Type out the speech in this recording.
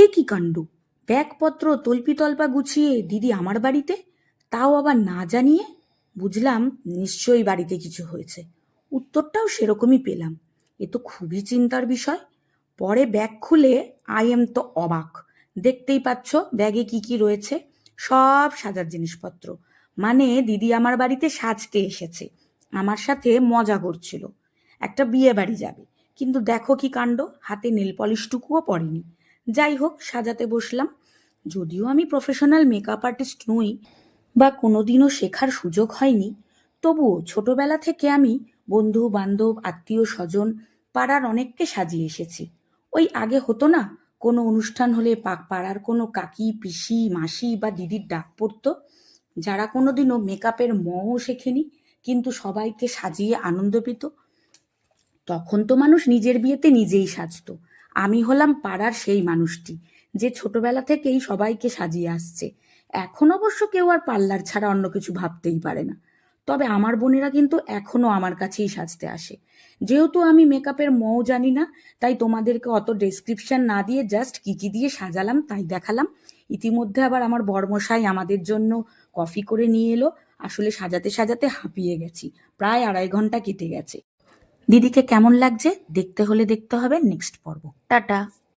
এ কি কাণ্ড! ব্যাগপত্র তল্পিতল্পা গুছিয়ে দিদি আমার বাড়িতে, তাও আবার না জানিয়ে। বুঝলাম নিশ্চয়ই বাড়িতে কিছু হয়েছে। উত্তরটাও সেরকমই পেলাম। এ তো খুবই চিন্তার বিষয়। পরে ব্যাগ খুলে তো অবাক। দেখতেই পাচ্ছ ব্যাগে কি কি রয়েছে। সব সাজার জিনিসপত্র। মানে দিদি আমার বাড়িতে সাজতে এসেছে, আমার সাথে মজা করছিল। একটা বিয়ে বাড়ি যাবে, কিন্তু দেখো কি কাণ্ড, হাতে নেল পলিশটুকুও পড়েনি। যাই হোক, সাজাতে বসলাম। যদিও আমি প্রফেশনাল মেকআপ আর্টিস্ট নই বা কোনোদিনও শেখার সুযোগ হয়নি, তবুও ছোটবেলা থেকে আমি বন্ধু বান্ধব আত্মীয় স্বজন পাড়ার অনেককে সাজিয়ে এসেছি। ওই আগে হতো না, কোনো অনুষ্ঠান হলে পাড়ার কোনো কাকি পিসি মাসি বা দিদির ডাক পড়তো, যারা কোনোদিনও মেকআপের মও শেখেনি কিন্তু সবাইকে সাজিয়ে আনন্দ পেত। তখন তো মানুষ নিজের বিয়েতে নিজেই সাজতো। আমি হলাম পাড়ার সেই মানুষটি যে ছোটবেলা থেকেই সবাইকে সাজিয়ে আসছে। এখন অবশ্য কেউ আর পার্লার ছাড়া অন্য কিছু ভাবতেই পারে না। তবে আমার বোনেরা কিন্তু এখনো আমার কাছেই সাজতে আসে। যেহেতু আমি মেকআপের মও জানি না, তাই তোমাদেরকে অত ডেসক্রিপশন না দিয়ে জাস্ট কি কি দিয়ে সাজালাম তাই দেখালাম। ইতিমধ্যে আবার আমার বরমশাই আমাদের জন্য কফি করে নিয়ে এলো। আসলে সাজাতে সাজাতে হাঁপিয়ে গেছি, প্রায় 2.5 ঘন্টা কেটে গেছে। দিদিকে কেমন লাগছে দেখতে হলে দেখতে হবে নেক্সট পর্ব। টাটা।